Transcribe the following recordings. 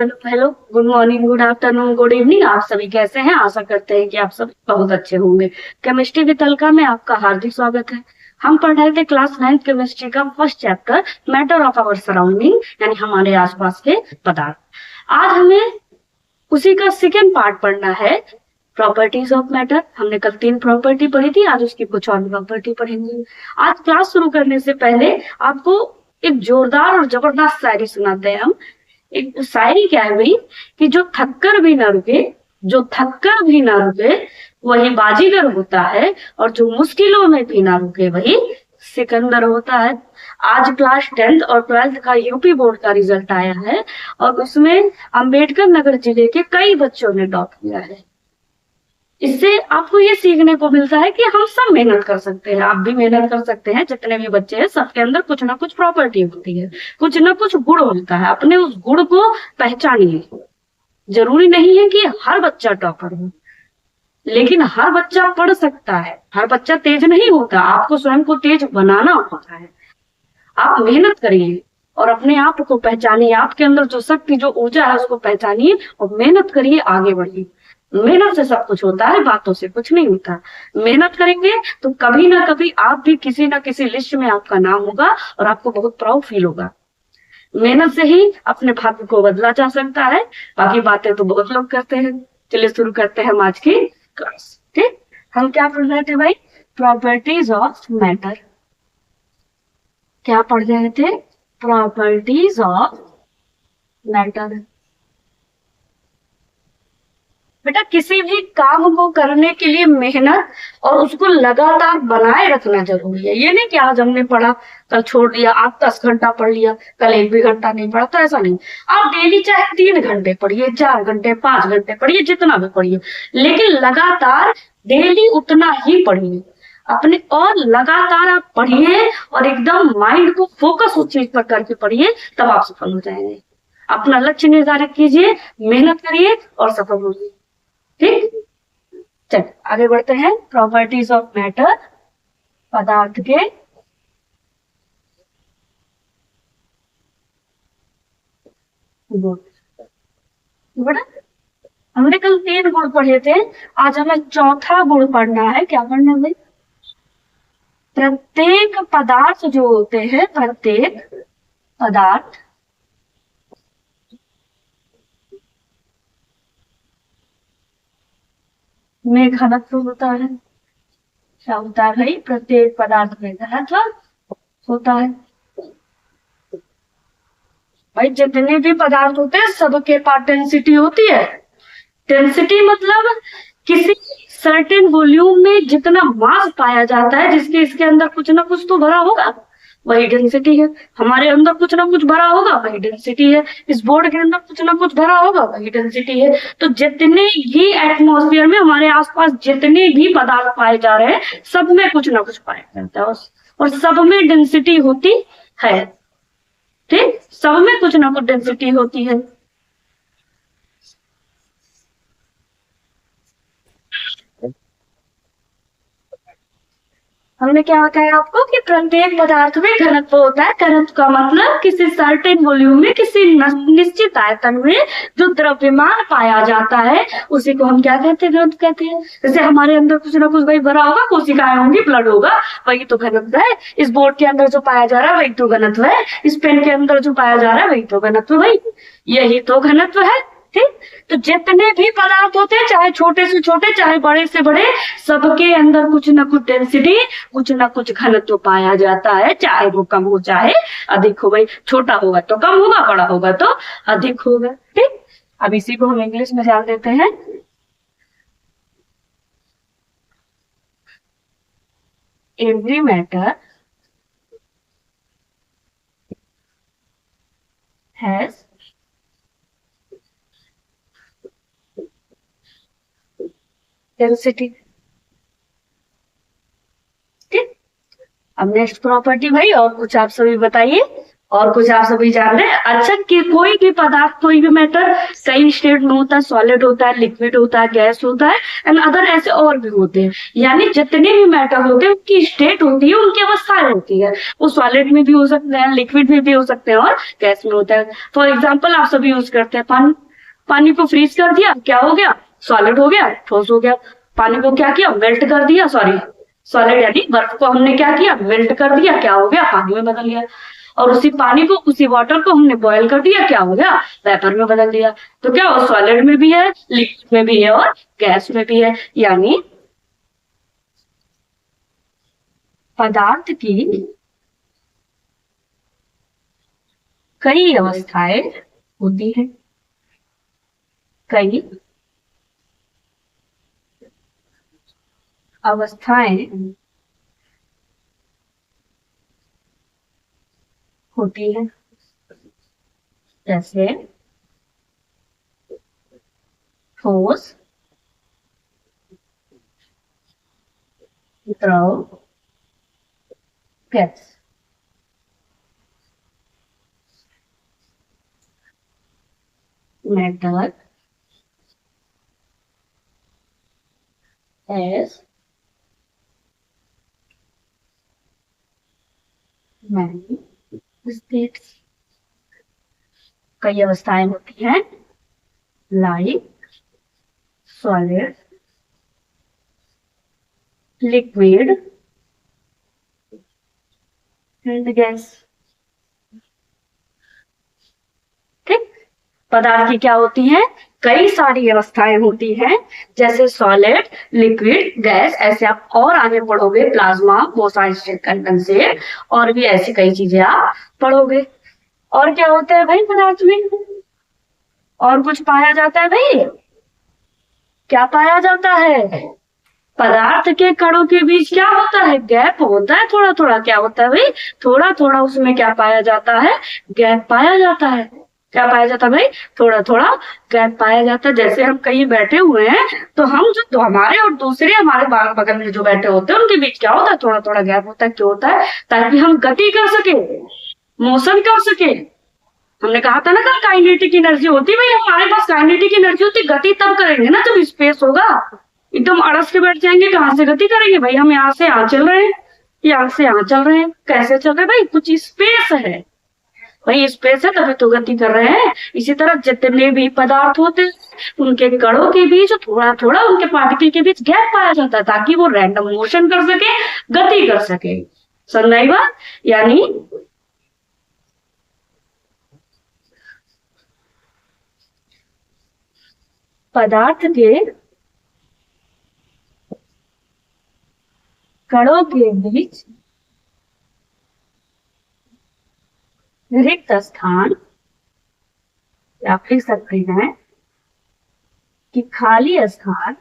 Hello, good morning, good afternoon, good evening. आप सभी कैसे हैं? आशा करते हैं कि आप सब बहुत अच्छे होंगे। केमिस्ट्री वितलका में आपका हार्दिक स्वागत है। हम पढ़ रहे थे क्लास 9 केमिस्ट्री का first chapter matter of our surrounding, यानी हमारे आसपास के पदार्थ। आज हमें उसी का सेकेंड पार्ट पढ़ना है, प्रॉपर्टीज ऑफ मैटर। हमने कल 3 प्रॉपर्टी पढ़ी थी, आज उसकी कुछ और प्रॉपर्टी पढ़ेंगे। आज क्लास शुरू करने से पहले आपको एक जोरदार और जबरदस्त शायरी सुनाते हैं हम। एक शायरी क्या है भाई, कि जो थककर भी ना रुके, जो थककर भी ना रुके वही बाजीगर होता है, और जो मुश्किलों में भी ना रुके वही सिकंदर होता है। आज क्लास 10th और 12th का यूपी बोर्ड का रिजल्ट आया है, और उसमें अंबेडकर नगर जिले के कई बच्चों ने टॉप किया है। इससे आपको ये सीखने को मिलता है कि हम सब मेहनत कर सकते हैं। आप भी मेहनत कर सकते हैं, जितने भी बच्चे हैं सबके अंदर कुछ ना कुछ प्रॉपर्टी होती है, कुछ ना कुछ गुण होता है। अपने उस गुण को पहचानिए। जरूरी नहीं है कि हर बच्चा टॉपर हो, लेकिन हर बच्चा पढ़ सकता है। हर बच्चा तेज नहीं होता, आपको स्वयं को तेज बनाना होता है। आप मेहनत करिए और अपने आप को पहचानिए। आपके अंदर जो शक्ति, जो ऊर्जा है, उसको पहचानिए और मेहनत करिए, आगे बढ़िए। मेहनत से सब कुछ होता है, बातों से कुछ नहीं होता। मेहनत करेंगे तो कभी ना कभी आप भी किसी ना किसी लिस्ट में आपका नाम होगा और आपको बहुत प्राउड फील होगा। मेहनत से ही अपने भाग्य को बदला जा सकता है। बाकी बातें तो बहुत लोग करते हैं। चलिए शुरू करते हैं हम आज की क्लास। ठीक, हम क्या पढ़ रहे थे भाई? Properties of matter. क्या पढ़ रहे थे? Properties of matter. बेटा, किसी भी काम को करने के लिए मेहनत और उसको लगातार बनाए रखना जरूरी है। ये नहीं कि आज हमने पढ़ा, कल छोड़ दिया, आज 10 घंटा पढ़ लिया, कल 1 भी घंटा नहीं पढ़ा, तो ऐसा नहीं। आप डेली चाहे 3 घंटे पढ़िए, 4 घंटे, 5 घंटे पढ़िए, जितना भी पढ़िए, लेकिन लगातार डेली उतना ही पढ़िए अपने। और लगातार आप पढ़िए और एकदम माइंड को फोकस उस चीज पर करके पढ़िए, तब आप सफल हो जाएंगे। अपना लक्ष्य निर्धारित कीजिए, मेहनत करिए और सफल होइए। ठीक, चल आगे बढ़ते हैं। प्रॉपर्टीज ऑफ मैटर, पदार्थ के गुण। बड़ा, हमने कल 3 गुण पढ़े थे, आज हमें चौथा गुण पढ़ना है। क्या पढ़ना है भाई? प्रत्येक पदार्थ जो होते हैं, प्रत्येक पदार्थ में घनत्व होता है। क्या होता है भाई? प्रत्येक पदार्थ में घनत्व होता है। भाई, जितने भी पदार्थ होते हैं सबके पास डेंसिटी होती है। डेंसिटी मतलब किसी सर्टेन वॉल्यूम में जितना मास पाया जाता है, जिसके इसके अंदर कुछ ना कुछ तो भरा होगा, वही डेंसिटी है। हमारे अंदर कुछ ना कुछ भरा होगा, वही डेंसिटी है। इस बोर्ड के अंदर कुछ ना कुछ भरा होगा, वही डेंसिटी है। तो जितने भी एटमॉस्फेयर में हमारे आसपास जितने भी पदार्थ पाए जा रहे हैं, सब में कुछ ना कुछ पाया जाता है, और सब में डेंसिटी होती है। ठीक, सब में कुछ ना कुछ डेंसिटी होती है। हमने क्या बताया आपको कि प्रत्येक पदार्थ में घनत्व होता है। घनत्व का मतलब किसी सर्टेन वॉल्यूम में, किसी निश्चित आयतन में जो द्रव्यमान पाया जाता है, उसी को हम क्या कहते हैं? घनत्व कहते हैं। जैसे हमारे अंदर कुछ ना कुछ भाई भरा होगा, कोशिकाएं होंगी, ब्लड होगा, वही तो घनत्व है। इस बोर्ड के अंदर जो पाया जा रहा है वही तो घनत्व है। इस पेन के अंदर जो पाया जा रहा है वही तो घनत्व, भाई यही तो घनत्व है। ठीक, तो जितने भी पदार्थ होते हैं, चाहे छोटे से छोटे, चाहे बड़े से बड़े, सबके अंदर कुछ ना कुछ डेंसिटी, कुछ ना कुछ घनत्व पाया जाता है। चाहे वो कम हो चाहे अधिक हो। भाई, छोटा होगा तो कम होगा, बड़ा होगा तो अधिक होगा। ठीक, अब इसी को हम इंग्लिश में जान देते हैं। Every matter has density. ठीक, अब नेक्स्ट प्रॉपर्टी भाई, और कुछ आप सभी बताइए। और कुछ आप सभी जान रहे हैं? अच्छा, कि कोई भी पदार्थ, कोई भी मैटर कई स्टेट में होता है, सॉलिड होता है, लिक्विड होता है, गैस होता है एंड अदर ऐसे और भी होते हैं। यानी जितने भी मैटर होते हैं उनकी स्टेट होती है, उनकी अवस्थाएं होती है। वो सॉलिड में भी हो सकते हैं, लिक्विड में भी हो सकते हैं और गैस में होता है। फॉर एग्जाम्पल आप सभी यूज करते हैं पानी। पानी को फ्रीज कर दिया, क्या हो गया? सॉलिड हो गया, ठोस हो गया। पानी को क्या किया? मेल्ट कर दिया, सॉरी सॉलिड यानी बर्फ को हमने क्या किया? मेल्ट कर दिया, क्या हो गया? पानी में बदल गया। और उसी पानी को, उसी वाटर को हमने बॉयल कर दिया, क्या हो गया? वेपर में बदल दिया। तो क्या हो, सॉलिड में भी है, लिक्विड में भी है और गैस में भी है। यानी पदार्थ की कई अवस्थाएं होती हैं, कई अवस्थाएं होती हैं। जैसे ठोस, द्रव, gas. Metal, S, many states. कई अवस्थाएं होती हैं, like solid, liquid and gas. ठीक, पदार्थ की क्या होती हैं? कई सारी अवस्थाएं होती हैं, जैसे सॉलिड, लिक्विड, गैस। ऐसे आप और आगे पढ़ोगे, प्लाज्मा, बोसाइस्टेट कंडेंसेट, और भी ऐसी कई चीजें आप पढ़ोगे। और क्या होता है भाई पदार्थ में? और कुछ पाया जाता है भाई? क्या पाया जाता है? पदार्थ के कणों के बीच क्या होता है? गैप होता है थोड़ा थोड़ा। क्या होता है भाई? थोड़ा थोड़ा उसमें क्या पाया जाता है? गैप पाया जाता है। क्या पाया जाता है भाई? थोड़ा थोड़ा गैप पाया जाता है। जैसे हम कहीं बैठे हुए हैं तो हम जो, तो हमारे और दूसरे हमारे बगल में जो बैठे होते हैं उनके बीच क्या होता है? थोड़ा थोड़ा गैप होता है। क्यों होता है? ताकि हम गति कर सके, मोशन कर सके। हमने कहा था ना कल काइनेटिक एनर्जी होती है भाई, हमारे पास काइनेटिक एनर्जी होती, गति तब करेंगे ना जब स्पेस होगा। एकदम अड़स के बैठ जाएंगे, कहाँ से गति करेंगे भाई? हम यहाँ से यहाँ चल रहे हैं, यहाँ से यहाँ चल रहे हैं, कैसे चल रहे हैं भाई? कुछ स्पेस है भाई, स्पेस है तभी तो गति कर रहे हैं। इसी तरह जितने भी पदार्थ होते हैं उनके कणों के बीच थोड़ा थोड़ा, उनके पार्टिकल के बीच गैप पाया जाता है ताकि वो रैंडम मोशन कर सके, गति कर सके। समझ बात? यानी पदार्थ के कणों के बीच रिक्त स्थान, आप लिख सकते हैं कि खाली स्थान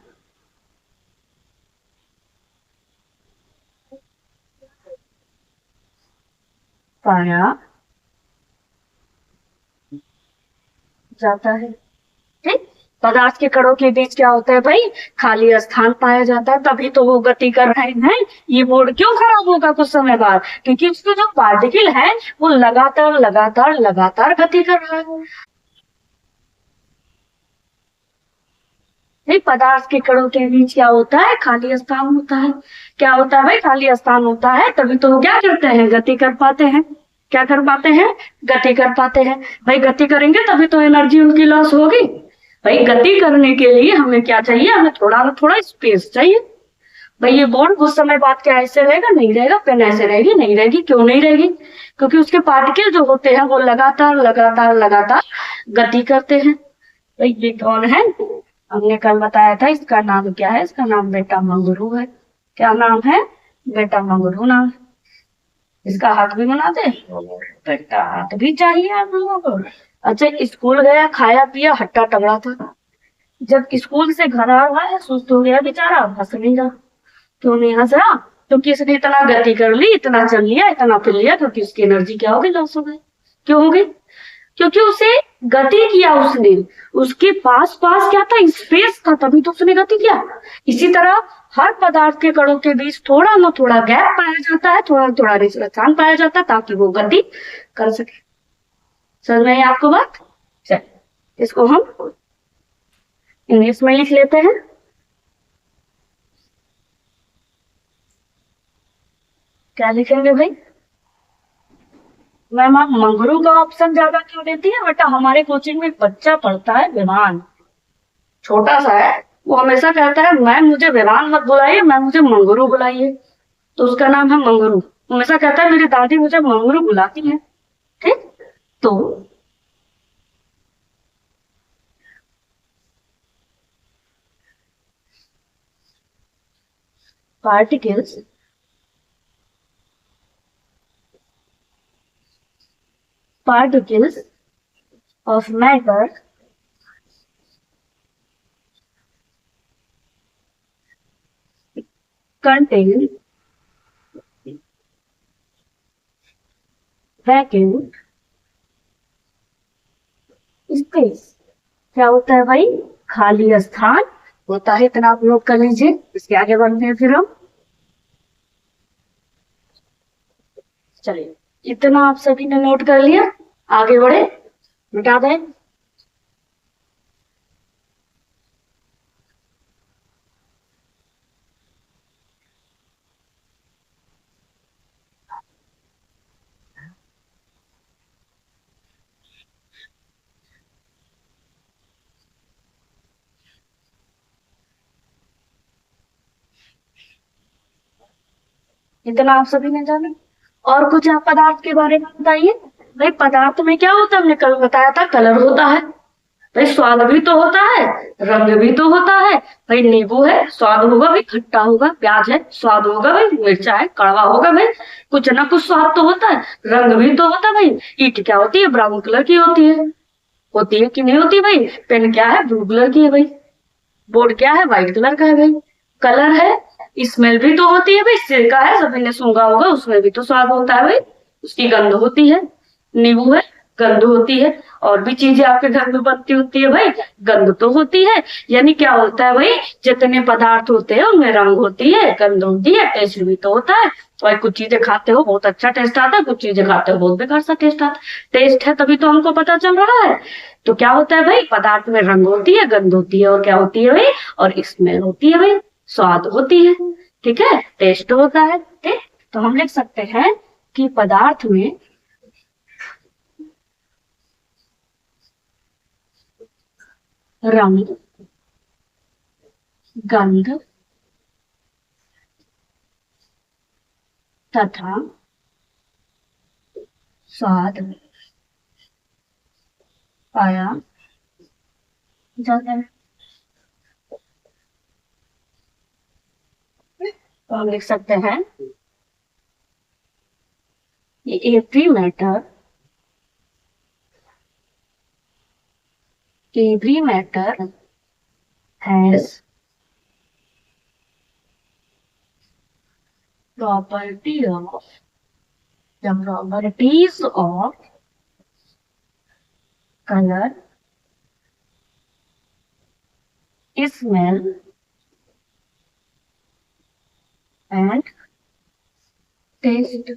पाया जाता है। ठीक, पदार्थ के कणों के बीच क्या होता है भाई? खाली स्थान पाया जाता है, तभी तो वो गति कर रहे हैं। ये बोर्ड क्यों खराब होगा कुछ समय बाद? क्योंकि उसके जो पार्टिकल है वो लगातार लगातार लगातार गति कर रहा है। नहीं, पदार्थ के कणों के बीच क्या होता है? खाली स्थान होता है। क्या होता है भाई? खाली स्थान होता है, तभी तो वो क्या करते हैं? गति कर पाते हैं। क्या कर पाते हैं? गति कर पाते हैं। भाई गति करेंगे तभी तो एनर्जी उनकी लॉस होगी। भाई गति करने के लिए हमें क्या चाहिए? हमें थोड़ा ना थोड़ा स्पेस चाहिए। भाई ये बोर्ड कुछ समय बाद क्या ऐसे रहेगा? नहीं रहेगा। पेन ऐसे रहेगी? नहीं रहेगी। क्यों नहीं रहेगी? क्योंकि उसके पार्टिकल जो होते हैं वो लगातार लगातार लगातार गति करते हैं। भाई ये कौन है? हमने कल बताया था, इसका नाम क्या है? इसका नाम बेटा मंगरू है। क्या नाम है? बेटा मंगरू नाम। इसका हाथ भी बना दे बेटा, हाथ भी चाहिए आप लोगों को। अच्छा, स्कूल गया, खाया पिया, हट्टा टंगा था। जब स्कूल से घर आ रहा है, सुस्त हो गया बेचारा, हंस नहीं रहा। क्यों नहीं हंस रहा? क्योंकि इसने इतना गति कर ली, इतना चल लिया, इतना फिर लिया, क्योंकि उसकी एनर्जी क्या हो गई? लॉस हो गई। क्यों हो गई? क्योंकि उसे गति किया उसने, उसके पास पास क्या था? स्पेस था, तभी तो उसने गति किया। इसी तरह हर पदार्थ के कणों के बीच थोड़ा ना थोड़ा गैप पाया जाता है, थोड़ा थोड़ा स्थान पाया जाता है ताकि वो गति कर सके। समझ में आई आपको बात? चल, इसको हम इंग्लिश में लिख लेते हैं। क्या लिखेंगे भाई? मैम आप मंगरू का ऑप्शन ज्यादा क्यों देती है बेटा? हमारे कोचिंग में एक बच्चा पढ़ता है विमान, छोटा सा है, वो हमेशा कहता है मैम मुझे विमान मत बुलाइए, मैम मुझे मंगरू बुलाइए। तो उसका नाम है मंगरू। हमेशा कहता है मेरी दादी मुझे मंगरू बुलाती है। ठीक, तो particles particles of matter contain vacuum space। क्या होता है भाई? खाली स्थान होता है। इतना आप नोट कर लीजिए। इसके आगे बढ़ते हैं फिर हम। चलिए, इतना आप सभी ने नोट कर लिया, आगे बढ़े, मिटा दें। इतना आप सभी ने जाना। और कुछ आप पदार्थ के बारे में बताइए। भाई पदार्थ में क्या होता है? हमने कल बताया था, कलर होता है। भाई स्वाद भी तो होता है, रंग भी तो होता है। भाई नींबू है, स्वाद होगा भाई, खट्टा होगा। प्याज है, स्वाद होगा भाई, मिर्चा है, कड़वा होगा भाई। कुछ ना कुछ स्वाद तो होता है, रंग भी तो होता है भाई। ईंट क्या होती है? ब्राउन कलर की होती है कि नहीं होती भाई? पेन क्या है? ब्लू कलर की है भाई। बोर्ड क्या है? व्हाइट कलर का है भाई। कलर है, स्मेल भी तो होती है भाई। सिरका है, सभी ने सूंघा होगा, उसमें भी तो स्वाद होता है भाई, उसकी गंध होती है। नींबू है, गंध होती है। और भी चीजें आपके घर में बनती होती है भाई, गंध तो होती है। यानी क्या होता है भाई? जितने पदार्थ होते हैं उनमें रंग होती है, गंध होती है, टेस्ट भी तो होता है। और कुछ चीजें खाते हो बहुत अच्छा टेस्ट आता है, कुछ चीजें खाते हो बहुत बेकार सा टेस्ट आता है। टेस्ट है तभी तो हमको पता चल रहा है। तो क्या होता है भाई? पदार्थ में रंग होती है, गंध होती है, और क्या होती है भाई? और स्मेल होती है भाई, स्वाद होती है। ठीक है, टेस्ट होता है। ठीक, तो हम लिख सकते हैं कि पदार्थ में रंग, गंध तथा स्वाद पाया जाता है। तो हम लिख सकते हैं every matter has properties of color, smell and taste।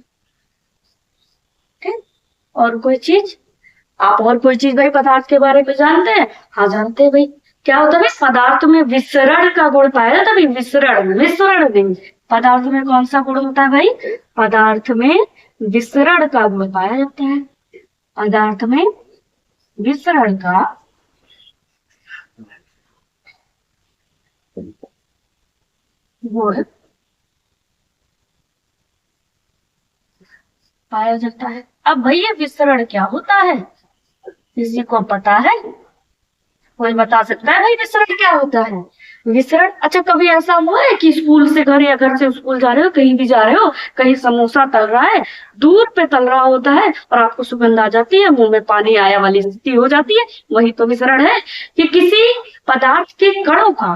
ठीक, और कोई चीज? आप और कोई चीज भाई पदार्थ के बारे में जानते हैं? हाँ जानते हैं भाई। क्या होता है भाई? पदार्थ में विसरण का गुण पाया जाता है भाई। विसरण, मिश्रण नहीं। पदार्थ में कौन सा गुण होता है भाई? पदार्थ में विसरण का गुण पाया जाता है। पदार्थ में विसरण का गुण पाया जाता है। अब भाई ये विसरण क्या होता है? किसी को पता है? कोई बता सकता है भाई विसरण क्या होता है? विसरण, अच्छा कभी ऐसा हुआ है कि स्कूल से घर या घर से स्कूल जा रहे हो, कहीं भी जा रहे हो, कहीं समोसा तल रहा है, दूर पे तल रहा होता है और आपको सुगंध आ जाती है, मुंह में पानी आया वाली स्थिति हो जाती है, वही तो विसरण है। कि किसी पदार्थ के कणों का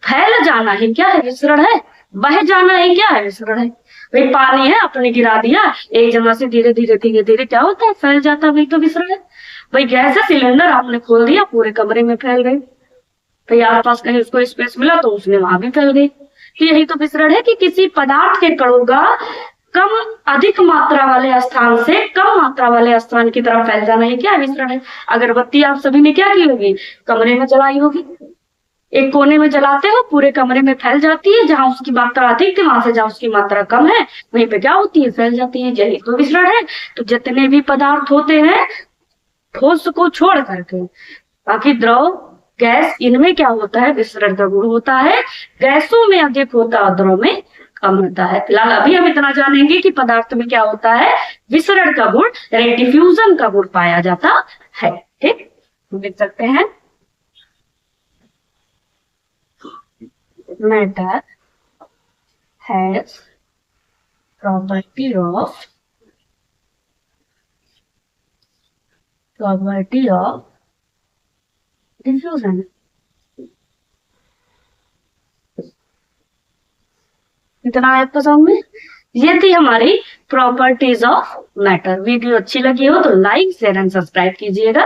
फैल जाना ही क्या है? विसरण है। बह जाना ही क्या है? विसरण है। भाई पानी है, आपने गिरा दिया, एक जगह से धीरे धीरे धीरे धीरे क्या होता है? फैल जाता है, वही तो विसरण है। भाई गैस है, सिलेंडर आपने खोल दिया, पूरे कमरे में फैल गई। भाई आसपास कहीं उसको स्पेस मिला तो उसने वहां भी फैल गई। तो यही तो विसरण है कि किसी पदार्थ के कणों का कम अधिक मात्रा वाले स्थान से कम मात्रा वाले स्थान की तरफ फैल जाना, है क्या विसरण है। अगरबत्ती आप सभी ने क्या की होगी, कमरे में जलाई होगी, एक कोने में जलाते हो पूरे कमरे में फैल जाती है, जहां उसकी मात्रा अधिक थी वहां से जहां उसकी मात्रा कम है वहीं पे क्या होती है, फैल जाती है। यही तो विसरण है। तो जितने भी पदार्थ होते हैं ठोस को छोड़ करके, बाकी द्रव गैस इनमें क्या होता है, विसरण का गुण होता है। गैसों में अधिक होता है, द्रव में कम होता है। फिलहाल अभी हम इतना जानेंगे कि पदार्थ में क्या होता है, विसरण का गुण यानी डिफ्यूजन का गुण पाया जाता है। ठीक, लिख सकते हैं matter has property of diffusion. इतना आया तो समझ में। ये थी हमारी प्रॉपर्टीज ऑफ मैटर। वीडियो अच्छी लगी हो तो लाइक शेयर एंड सब्सक्राइब कीजिएगा।